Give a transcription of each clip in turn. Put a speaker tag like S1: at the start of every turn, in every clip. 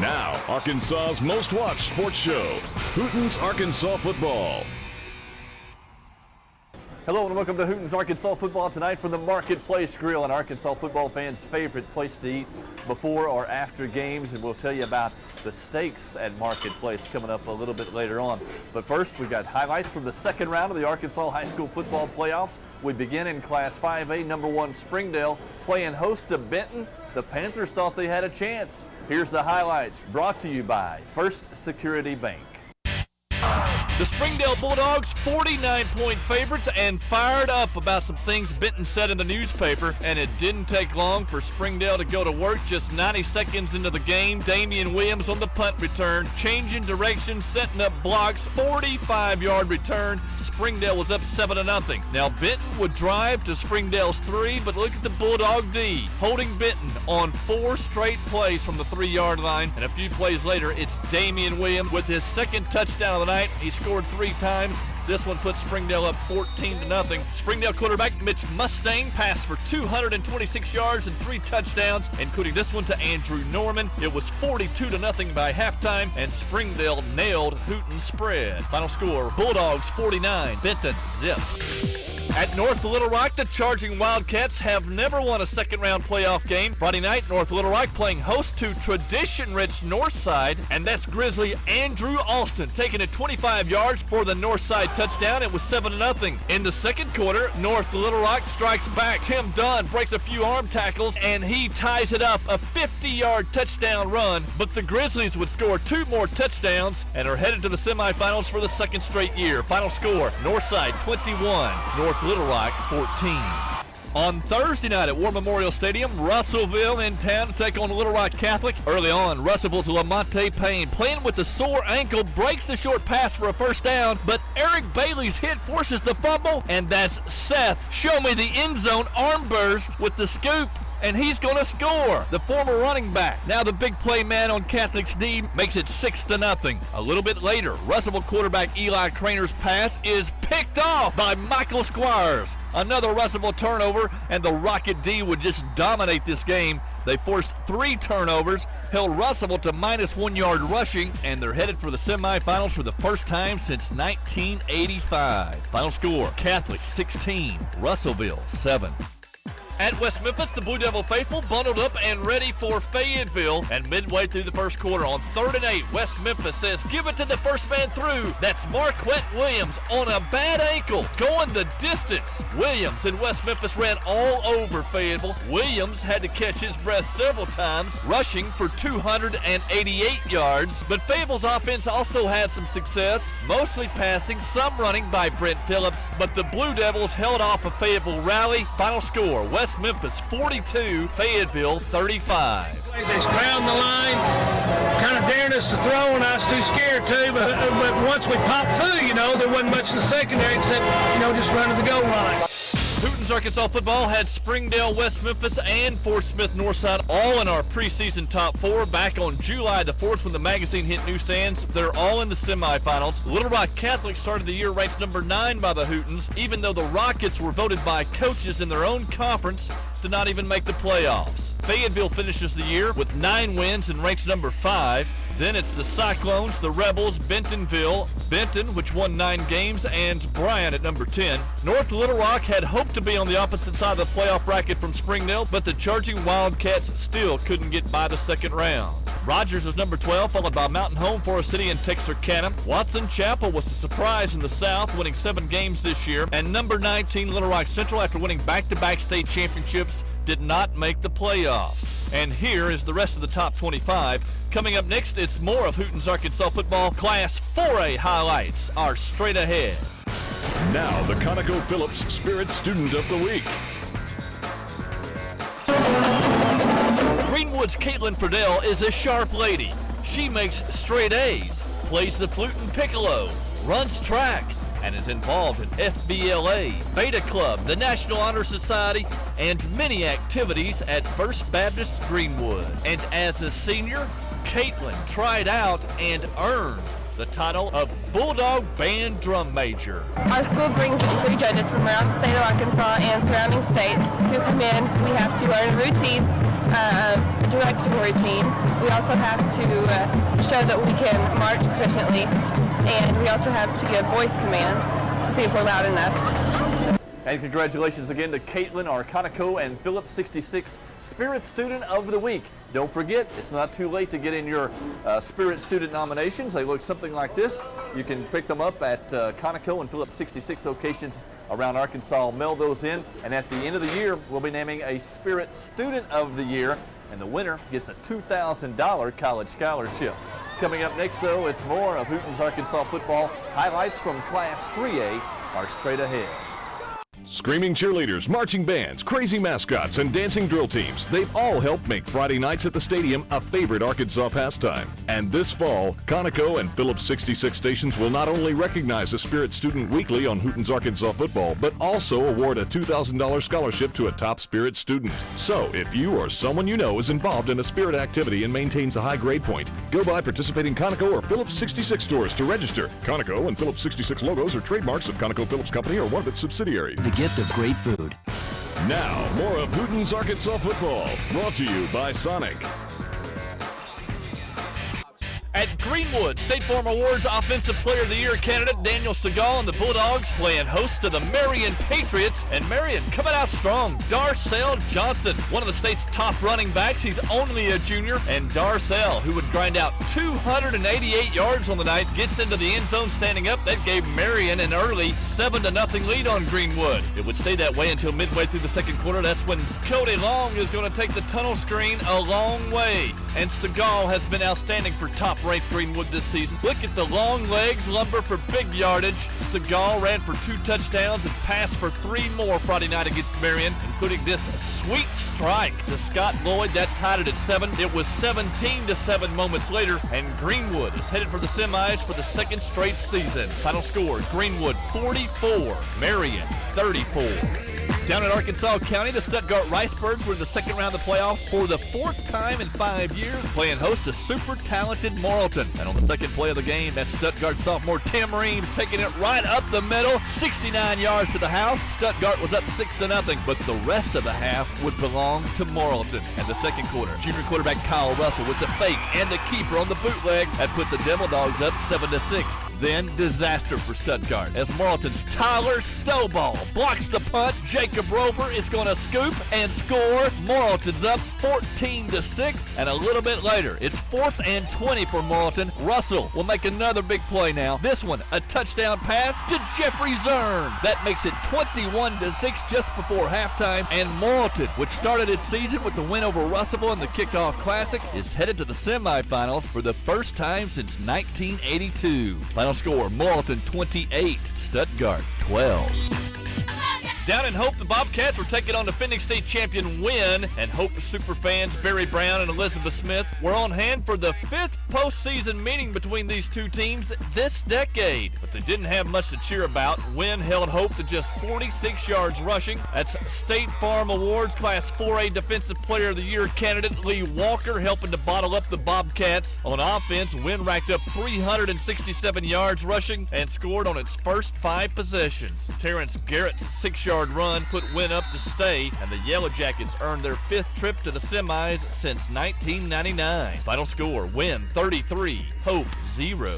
S1: Now, Arkansas's most watched sports show, Hootens Arkansas Football.
S2: Hello and welcome to Hootens Arkansas Football tonight from the Marketplace Grill, an Arkansas football fan's favorite place to eat before or after games. And we'll tell you about the steaks at Marketplace coming up a little bit later on. But first, we've got highlights from the second round of the Arkansas High School Football Playoffs. We begin in Class 5A, number 1 Springdale playing host to Benton. The Panthers thought they had a chance. Here's the highlights, brought to you by First Security Bank.
S3: The Springdale Bulldogs, 49-point favorites, and fired up about some things Benton said in the newspaper, and it didn't take long for Springdale to go to work. Just 90 seconds into the game, Damian Williams on the punt return, changing direction, setting up blocks, 45-yard return. Springdale was up 7-0. Now Benton would drive to Springdale's 3, but look at the Bulldog D holding Benton on 4 straight plays from the 3-yard line, and a few plays later, it's Damian Williams with his second touchdown of the night. He scored 3 times. This one puts Springdale up 14-0. Springdale quarterback Mitch Mustang passed for 226 yards and 3 touchdowns, including this one to Andrew Norman. It was 42-0 by halftime, and Springdale nailed Hootens spread. Final score, Bulldogs 49, Benton 0. At North Little Rock, the Charging Wildcats have never won a second-round playoff game. Friday night, North Little Rock playing host to tradition-rich Northside, and that's Grizzly Andrew Alston taking it 25 yards for the Northside touchdown. It was 7-0. In the second quarter, North Little Rock strikes back. Tim Dunn breaks a few arm tackles, and he ties it up, a 50-yard touchdown run. But the Grizzlies would score 2 more touchdowns and are headed to the semifinals for the second straight year. Final score, Northside 21, North Little Rock 14. On Thursday night at War Memorial Stadium, Russellville in town to take on Little Rock Catholic. Early on, Russellville's Lamonte Payne, playing with the sore ankle, breaks the short pass for a first down, but Eric Bailey's hit forces the fumble, and that's Seth. Show me the end zone arm burst with the scoop, and he's going to score. The former running back, now the big play man on Catholic's D, makes it 6-0. A little bit later, Russellville quarterback Eli Craner's pass is picked off by Michael Squires. Another Russellville turnover, and the Rocket D would just dominate this game. They forced 3 turnovers, held Russellville to -1 yard rushing, and they're headed for the semifinals for the first time since 1985. Final score, Catholic 16, Russellville 7. At West Memphis, the Blue Devil faithful bundled up and ready for Fayetteville. And midway through the first quarter on 3rd and 8, West Memphis says, give it to the first man through. That's Marquette Williams on a bad ankle, going the distance. Williams and West Memphis ran all over Fayetteville. Williams had to catch his breath several times, rushing for 288 yards. But Fayetteville's offense also had some success, mostly passing, some running by Brent Phillips. But the Blue Devils held off a Fayetteville rally. Final score, West Memphis 42, Fayetteville 35.
S4: They scrounged the line, kind of daring us to throw, and I was too scared to. But once we popped through, there wasn't much in the secondary except, just run to the goal line.
S3: Hootens Arkansas Football had Springdale, West Memphis, and Fort Smith Northside all in our preseason top 4 back on July the 4th when the magazine hit newsstands. They're all in the semifinals. Little Rock Catholic started the year ranked number 9 by the Hootens, even though the Rockets were voted by coaches in their own conference to not even make the playoffs. Fayetteville finishes the year with 9 wins and ranks number 5. Then it's the Cyclones, the Rebels, Bentonville, Benton, which won 9 games, and Bryan at number 10. North Little Rock had hoped to be on the opposite side of the playoff bracket from Springdale, but the Charging Wildcats still couldn't get by the second round. Rogers is number 12, followed by Mountain Home, Forest City, and Texarkana. Watson Chapel was a surprise in the South, winning 7 games this year. And number 19, Little Rock Central, after winning back-to-back state championships, did not make the playoffs. And here is the rest of the top 25. Coming up next, it's more of Hootens Arkansas Football Class 4A highlights are straight ahead.
S1: Now, the ConocoPhillips Spirit Student of the Week.
S3: Greenwood's Caitlin Friedel is a sharp lady. She makes straight A's, plays the flute and piccolo, runs track, and is involved in FBLA, Beta Club, the National Honor Society, and many activities at First Baptist Greenwood. And as a senior, Caitlin tried out and earned the title of Bulldog Band Drum Major.
S5: Our school brings in 3 judges from around the state of Arkansas and surrounding states who come in. We have to learn a routine a directable routine. We also have to show that we can march proficiently, and we also have to give voice commands to see if we're loud enough.
S2: And congratulations again to Caitlin, our Conoco and Phillips 66 Spirit Student of the Week. Don't forget, it's not too late to get in your Spirit Student nominations. They look something like this. You can pick them up at Conoco and Phillips 66 locations around Arkansas. Mail those in, and at the end of the year, we'll be naming a Spirit Student of the Year, and the winner gets a $2,000 college scholarship. Coming up next, though, it's more of Hootens Arkansas football. Highlights from Class 3A are straight ahead.
S1: Screaming cheerleaders, marching bands, crazy mascots, and dancing drill teams, they've all helped make Friday nights at the stadium a favorite Arkansas pastime. And this fall, Conoco and Phillips 66 stations will not only recognize a Spirit Student weekly on Hootens Arkansas football, but also award a $2,000 scholarship to a top Spirit student. So, if you or someone you know is involved in a Spirit activity and maintains a high grade point, go by participating Conoco or Phillips 66 stores to register. Conoco and Phillips 66 logos are trademarks of Conoco Phillips Company or one of its subsidiaries.
S6: The gift of great food.
S1: Now, more of Hootens Arkansas football, brought to you by Sonic.
S3: At Greenwood, State Farm Awards Offensive Player of the Year candidate Daniel Stegall and the Bulldogs playing host to the Marion Patriots. And Marion coming out strong. Darcel Johnson, one of the state's top running backs. He's only a junior. And Darcel, who would grind out 288 yards on the night, gets into the end zone standing up. That gave Marion an early 7-0 lead on Greenwood. It would stay that way until midway through the second quarter. That's when Cody Long is going to take the tunnel screen a long way. And Stegall has been outstanding for top-ranked Greenwood this season. Look at the long legs, lumber for big yardage. Stegall ran for 2 touchdowns and passed for 3 more Friday night against Marion, including this sweet strike to Scott Lloyd. That tied it at 7. It was 17-7 moments later, and Greenwood is headed for the semis for the second straight season. Final score, Greenwood 44, Marion 34. Down in Arkansas County, the Stuttgart Ricebirds were in the second round of the playoffs for the 4th time in 5 years, playing host to super talented Morrilton. And on the second play of the game, that Stuttgart sophomore Tim Reeves taking it right up the middle, 69 yards to the house. Stuttgart was up 6-0, but the rest of the half would belong to Morrilton. And the second quarter, junior quarterback Kyle Russell with the fake and the keeper on the bootleg that put the Devil Dogs up 7-6. Then disaster for Stuttgart as Morrilton's Tyler Stovall blocks the punt. Jacob Roper is going to scoop and score. Morrilton's up 14-6, and a little bit later, it's 4th and 20 for Morrilton. Russell will make another big play now. This one, a touchdown pass to Jeffrey Zern. That makes it 21-6 just before halftime, and Morrilton, which started its season with the win over Russellville in the Kickoff Classic, is headed to the semifinals for the first time since 1982. Final score, Morrilton 28, Stuttgart 12. Down in Hope, the Bobcats were taking on defending state champion Wynn, and Hope superfans Barry Brown and Elizabeth Smith were on hand for the 5th postseason meeting between these two teams this decade. But they didn't have much to cheer about. Wynn held Hope to just 46 yards rushing. That's State Farm Awards Class 4A Defensive Player of the Year candidate Lee Walker helping to bottle up the Bobcats. On offense, Wynn racked up 367 yards rushing and scored on its first 5 possessions. Terrence Garrett's 6-yard run put Wynn up to stay, and the Yellow Jackets earned their 5th trip to the semis since 1999. Final score, Wynn 33, Hope 0.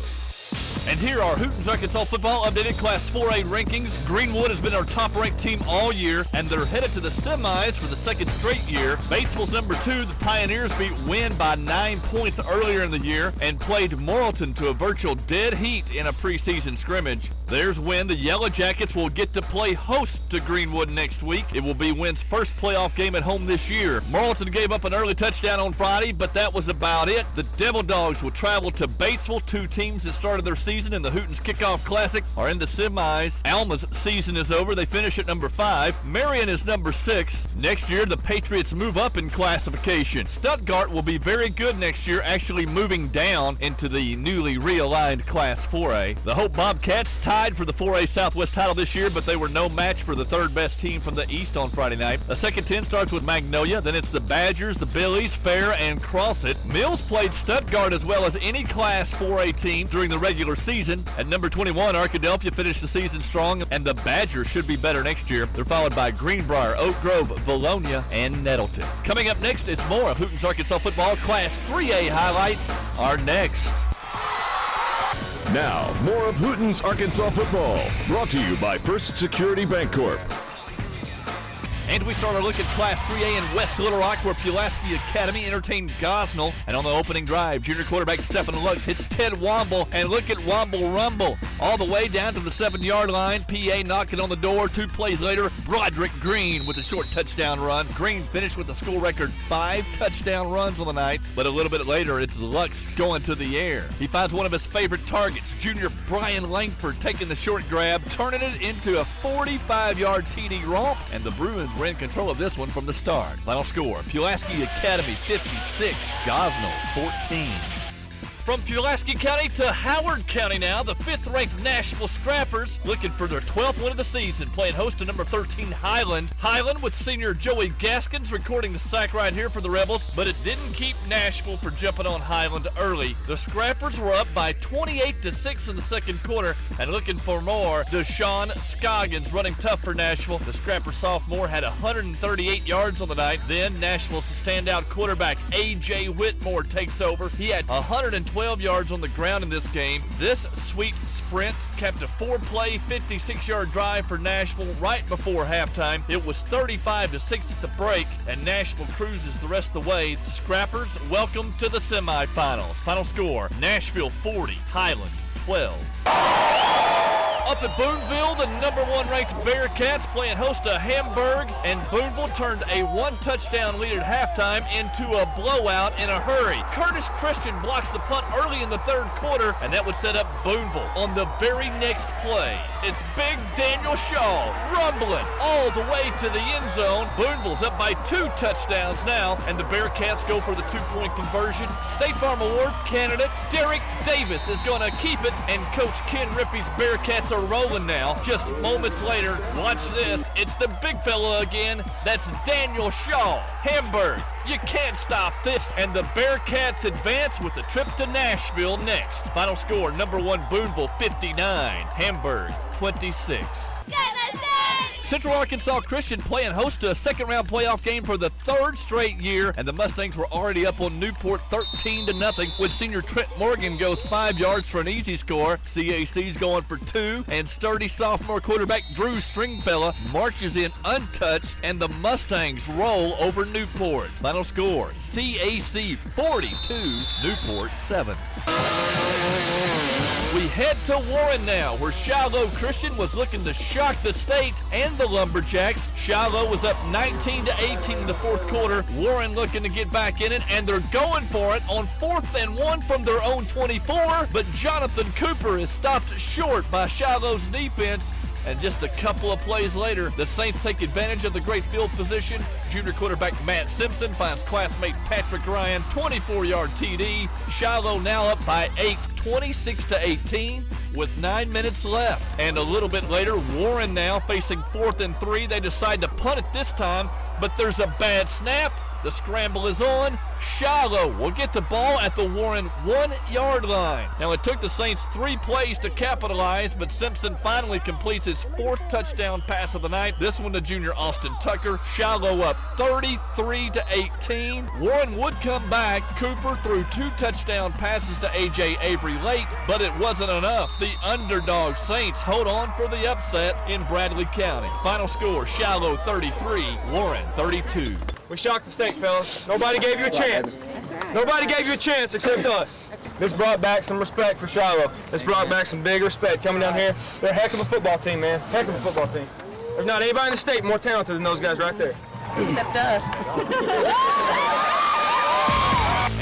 S3: And here are Hootens Arkansas football updated Class 4A rankings. Greenwood has been our top-ranked team all year, and they're headed to the semis for the second straight year. Batesville's number 2, the Pioneers beat Wynn by 9 points earlier in the year and played Morrilton to a virtual dead heat in a preseason scrimmage. There's Wynn. The Yellow Jackets will get to play host to Greenwood next week. It will be Wynn's first playoff game at home this year. Morrilton gave up an early touchdown on Friday, but that was about it. The Devil Dogs will travel to Batesville. 2 teams that started their season in the Hootens Kickoff Classic are in the semis. Alma's season is over. They finish at number 5. Marion is number 6. Next year, the Patriots move up in classification. Stuttgart will be very good next year, actually moving down into the newly realigned Class 4A. The Hope Bobcats tie tied for the 4A Southwest title this year, but they were no match for the third best team from the East on Friday night. The second 10 starts with Magnolia, then it's the Badgers, the Billies, Fair, and Crossit. Mills played Stuttgart as well as any Class 4A team during the regular season. At number 21, Arkadelphia finished the season strong, and the Badgers should be better next year. They're followed by Greenbrier, Oak Grove, Valonia, and Nettleton. Coming up next is more of Hootens Arkansas football. Class 3A highlights are next.
S1: Now, more of Hootens Arkansas football, brought to you by First Security Bancorp.
S3: And we start our look at Class 3A in West Little Rock, where Pulaski Academy entertained Gosnell. And on the opening drive, junior quarterback Stephen Lux hits Ted Womble. And look at Womble rumble all the way down to the 7-yard line. PA knocking on the door. 2 plays later, Broderick Green with a short touchdown run. Green finished with a school record 5 touchdown runs on the night. But a little bit later, it's Lux going to the air. He finds one of his favorite targets, junior Brian Langford, taking the short grab, turning it into a 45-yard TD romp. And the Bruins were in control of this one from the start. Final score, Pulaski Academy 56, Gosnell 14. From Pulaski County to Howard County now, the 5th-ranked Nashville Scrappers looking for their 12th win of the season, playing host to number 13 Highland. Highland with senior Joey Gaskins recording the sack right here for the Rebels, but it didn't keep Nashville from jumping on Highland early. The Scrappers were up by 28-6 in the second quarter, and looking for more, Deshaun Scoggins running tough for Nashville. The Scrapper sophomore had 138 yards on the night. Then Nashville's standout quarterback A.J. Whitmore takes over. He had 112 yards on the ground in this game. This sweet sprint kept a 4-play, 56-yard drive for Nashville right before halftime. It was 35-6 at the break, and Nashville cruises the rest of the way. Scrappers welcome to the semifinals. Final score, Nashville 40, Highland 12. Up at Booneville, the number 1 ranked Bearcats playing host to Hamburg, and Booneville turned a 1-touchdown lead at halftime into a blowout in a hurry. Curtis Christian blocks the punt early in the third quarter, and that would set up Booneville on the very next play. It's Big Daniel Shaw rumbling all the way to the end zone. Booneville's up by 2 touchdowns now, and the Bearcats go for the 2-point conversion. State Farm Awards candidate Derek Davis is going to keep it, and Coach Ken Rippey's Bearcats are rolling now. Just moments later, watch this. It's the big fella again. That's Daniel Shaw. Hamburg, you can't stop this. And the Bearcats advance with a trip to Nashville next. Final score, number 1 Booneville 59, Hamburg 26. Central Arkansas Christian playing host to a second-round playoff game for the 3rd straight year, and the Mustangs were already up on Newport 13-0 when senior Trent Morgan goes 5 yards for an easy score. CAC's going for 2, and sturdy sophomore quarterback Drew Stringfella marches in untouched, and the Mustangs roll over Newport. Final score, CAC 42, Newport 7. We head to Warren now, where Shiloh Christian was looking to shock the state and the Lumberjacks. Shiloh was up 19-18 in the fourth quarter. Warren looking to get back in it, and they're going for it on 4th and 1 from their own 24. But Jonathan Cooper is stopped short by Shiloh's defense. And just a couple of plays later, the Saints take advantage of the great field position. Junior quarterback Matt Simpson finds classmate Patrick Ryan, 24-yard TD. Shiloh now up by 8, 26-18 with 9 minutes left. And a little bit later, Warren now facing 4th and 3. They decide to punt it this time, but there's a bad snap. The scramble is on. Shiloh will get the ball at the Warren 1-yard line. Now, it took the Saints 3 plays to capitalize, but Simpson finally completes his 4th touchdown pass of the night. This one to junior Austin Tucker. Shiloh up 33-18. Warren would come back. Cooper threw 2 touchdown passes to A.J. Avery late, but it wasn't enough. The underdog Saints hold on for the upset in Bradley County. Final score, Shiloh 33, Warren 32.
S6: We shocked the state, fellas. Nobody gave you a chance.
S5: That's right.
S6: Nobody gave you a chance except us. This brought back some respect for Shiloh. This brought back some big respect coming down here. They're a heck of a football team, man. Heck of a football team. There's not anybody in the state more talented than those guys right there.
S5: Except us.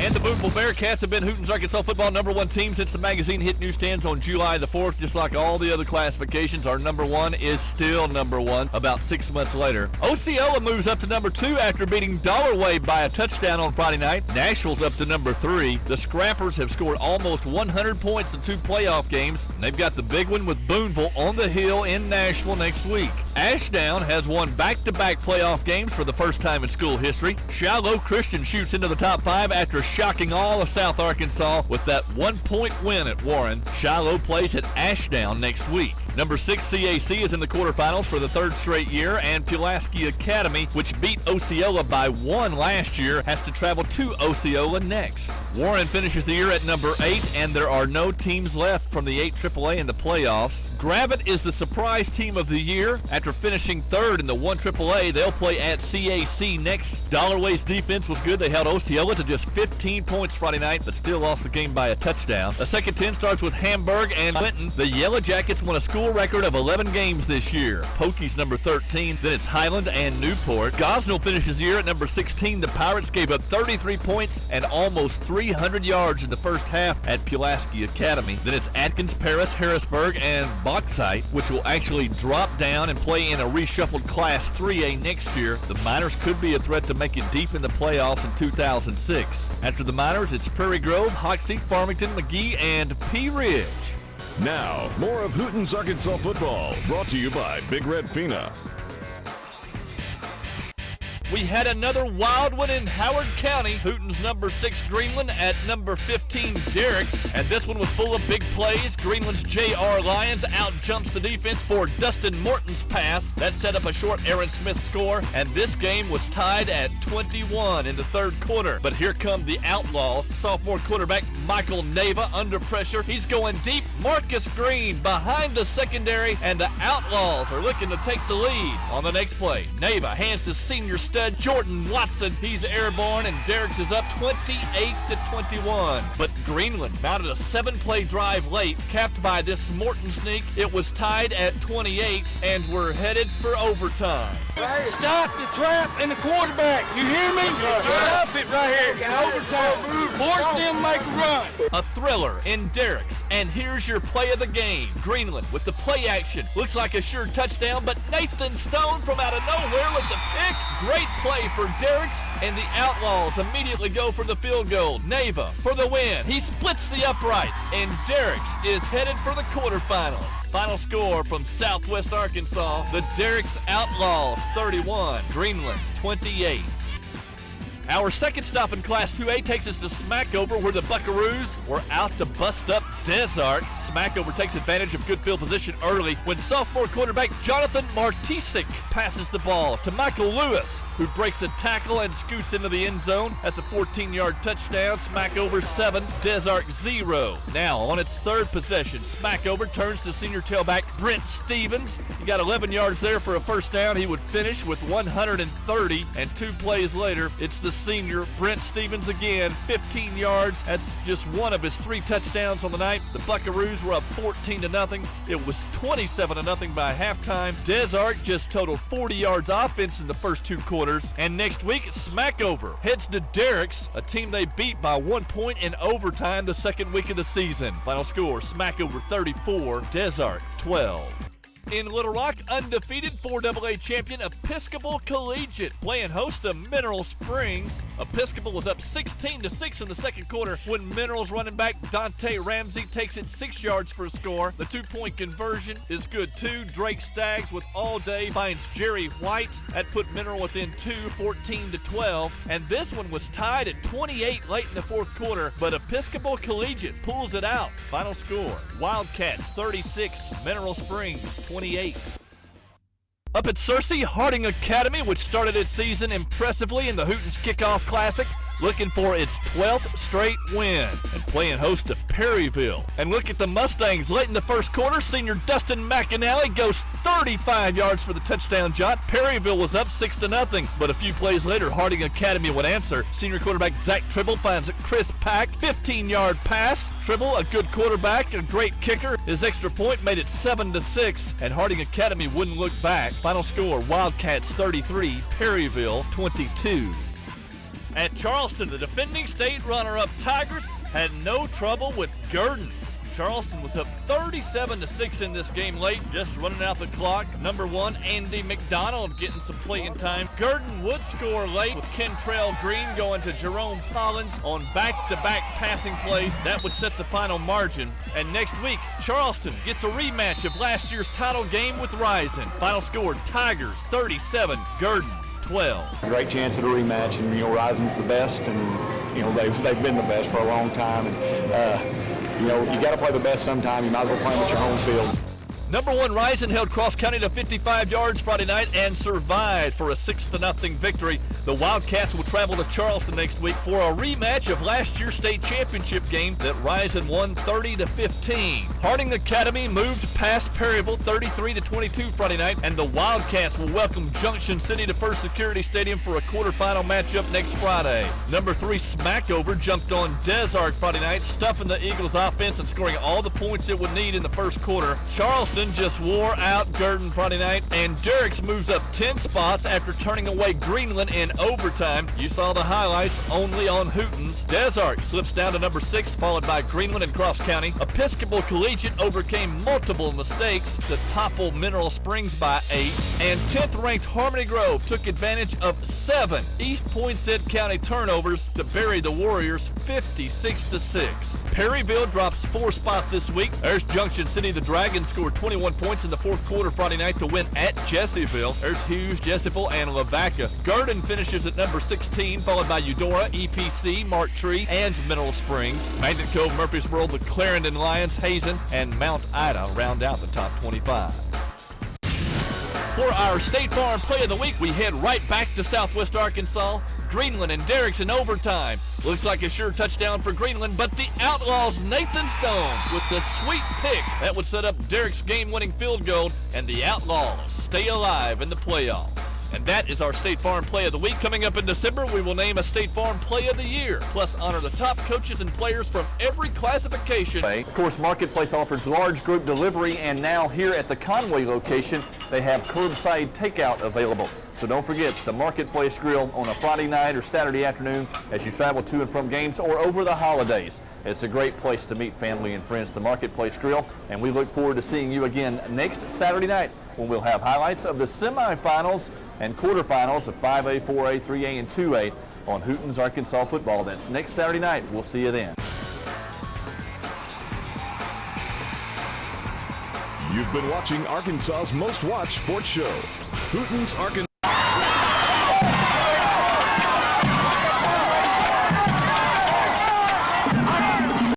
S3: And the Boonville Bearcats have been Hootens Arkansas football #1 team since the magazine hit newsstands on July the 4th. Just like all the other classifications, our #1 is still #1 about 6 months later. Osceola moves up to #2 after beating Dollarway by a touchdown on Friday night. Nashville's up to #3. The Scrappers have scored almost 100 points in 2 playoff games. And they've got the big one with Boonville on the hill in Nashville next week. Ashdown has won back-to-back playoff games for the first time in school history. Shiloh Christian shoots into the top 5 after shocking all of South Arkansas with that 1-point win at Warren. Shiloh plays at Ashdown next week. #6 CAC is in the quarterfinals for the 3rd straight year, and Pulaski Academy, which beat Osceola by 1 last year, has to travel to Osceola next. Warren finishes the year at #8, and there are no teams left from the 8 AAA in the playoffs. Gravett is the surprise team of the year. After finishing 3rd in the 1 AAA, they'll play at CAC next. Dollarway's defense was good. They held Osceola to just 15 points Friday night, but still lost the game by a touchdown. The second 10 starts with Hamburg and Clinton. The Yellow Jackets won a school record of 11 games this year. Pokey's #13, then it's Highland and Newport. Gosnell finishes the year at #16. The Pirates gave up 33 points and almost 300 yards in the first half at Pulaski Academy. Then it's Atkins, Paris, Harrisburg, and Bauxite, which will actually drop down and play in a reshuffled Class 3A next year. The Miners could be a threat to make it deep in the playoffs in 2006. After the Miners, it's Prairie Grove, Hoxie, Farmington, McGee, and Pea Ridge.
S1: Now, more of Hootens Arkansas football, brought to you by Big Red Fina.
S3: We had another wild one in Howard County. Hootens #6 Greenland at #15 Derricks. And this one was full of big plays. Greenland's J.R. Lyons out-jumps the defense for Dustin Morton's pass. That set up a short Aaron Smith score. And this game was tied at 21 in the 3rd quarter. But here come the Outlaws. Sophomore quarterback Michael Nava under pressure. He's going deep. Marcus Green behind the secondary. And the Outlaws are looking to take the lead on the next play. Nava hands to senior stud Jordan Watson. He's airborne, and Derricks is up 28-21. But Greenland mounted a 7-play drive late, capped by this Morton sneak. It was tied at 28, and we're headed for overtime.
S4: Stop the trap and the quarterback. You hear me? Stop it right here. In overtime. Force them to make a run.
S3: A thriller in Derricks, and here's your play of the game. Greenland with the play action. Looks like a sure touchdown, but Nathan Stone from out of nowhere with the pick. Great play for Derricks, and the Outlaws immediately go for the field goal. Nava for the win. He splits the uprights, and Derricks is headed for the quarterfinals. Final score from Southwest Arkansas, the Derricks Outlaws 31, Greenland 28. Our second stop in Class 2A takes us to Smackover, where the Buckaroos were out to bust up Desart. Smackover takes advantage of good field position early when sophomore quarterback Jonathan Martisic passes the ball to Michael Lewis, who breaks a tackle and scoots into the end zone. That's a 14-yard touchdown. Smackover 7, Desart 0. Now on its 3rd possession, Smackover turns to senior tailback Brent Stevens. He got 11 yards there for a first down. He would finish with 130, and 2 plays later, it's the senior Brent Stevens again, 15 yards. That's just one of his 3 touchdowns on the night. The Buckaroos were up 14-0. It was 27-0 by halftime. Desart just totaled 40 yards offense in the first 2 quarters. And next week, Smackover heads to Derricks, a team they beat by 1 point in overtime the 2nd week of the season. Final score, Smackover 34, Desart 12. In Little Rock, undefeated 4AA champion Episcopal Collegiate playing host to Mineral Springs. Episcopal was up 16-6 in the 2nd quarter when Mineral's running back Dante Ramsey takes it 6 yards for a score. The 2-point conversion is good too. Drake Staggs with all day finds Jerry White. That put Mineral within 2, 14-12. And this one was tied at 28 late in the 4th quarter, but Episcopal Collegiate pulls it out. Final score, Wildcats 36, Mineral Springs 28. Up at Searcy, Harding Academy, which started its season impressively in the Hootens Kickoff Classic, looking for its 12th straight win and playing host to Perryville. And look at the Mustangs late in the 1st quarter. Senior Dustin McAnally goes 35 yards for the touchdown jaunt. Perryville was up 6-0, but a few plays later, Harding Academy would answer. Senior quarterback Zach Tribble finds Chris Pack, 15-yard pass. Tribble, a good quarterback, a great kicker. His extra point made it 7-6, and Harding Academy wouldn't look back. Final score, Wildcats 33, Perryville 22. At Charleston, the defending state runner-up Tigers had no trouble with Gurdon. Charleston was up 37-6 in this game late, just running out the clock. Number 1, Andy McDonald getting some playing time. Gurdon would score late with Kentrell Green going to Jerome Collins on back-to-back passing plays. That would set the final margin. And next week, Charleston gets a rematch of last year's title game with Risen. Final score, Tigers 37, Gurdon 12.
S7: Great chance at a rematch, and Risen's the best, and they've been the best for a long time. And you got to play the best sometime. You might as well play them at your home field.
S3: Number 1, Risen held Cross County to 55 yards Friday night and survived for a 6-0 victory. The Wildcats will travel to Charleston next week for a rematch of last year's state championship game that Risen won 30-15. Harding Academy moved past Perryville 33-22 Friday night, and the Wildcats will welcome Junction City to First Security Stadium for a quarterfinal matchup next Friday. Number 3, Smackover jumped on Des Arc Friday night, stuffing the Eagles offense and scoring all the points it would need in the first quarter. Charleston just wore out Gurdon Friday night, and Derricks moves up 10 spots after turning away Greenland in overtime. You saw the highlights only on Hootens. Des Arc slips down to number 6, followed by Greenland and Cross County. Episcopal Collegiate overcame multiple mistakes to topple Mineral Springs by 8, and 10th-ranked Harmony Grove took advantage of 7 East Poinsett County turnovers to bury the Warriors 56-6. Perryville drops 4 spots this week. There's Junction City. The Dragons scored 21 points in the fourth quarter Friday night to win at Jessieville. There's Hughes, Jesseville, and Lavaca. Gurdon finishes at number 16, followed by Eudora, EPC, Mark Tree, and Mineral Springs. Magnet Cove, Murfreesboro, the Clarendon Lions, Hazen, and Mount Ida round out the top 25. For our State Farm Play of the Week, we head right back to Southwest Arkansas. Greenland and Derricks in overtime. Looks like a sure touchdown for Greenland, but the Outlaws' Nathan Stone with the sweet pick. That would set up Derricks' game-winning field goal, and the Outlaws stay alive in the playoffs. And that is our State Farm Play of the Week. Coming up in December, we will name a State Farm Play of the Year, plus honor the top coaches and players from every classification.
S2: Of course, Marketplace offers large group delivery, and now here at the Conway location, they have curbside takeout available. So don't forget the Marketplace Grill on a Friday night or Saturday afternoon as you travel to and from games or over the holidays. It's a great place to meet family and friends, the Marketplace Grill, and we look forward to seeing you again next Saturday night when we'll have highlights of the semifinals and quarterfinals of 5A, 4A, 3A, and 2A on Hootens Arkansas football. That's next Saturday night. We'll see you then.
S1: You've been watching Arkansas's most watched sports show, Hootens Arkansas.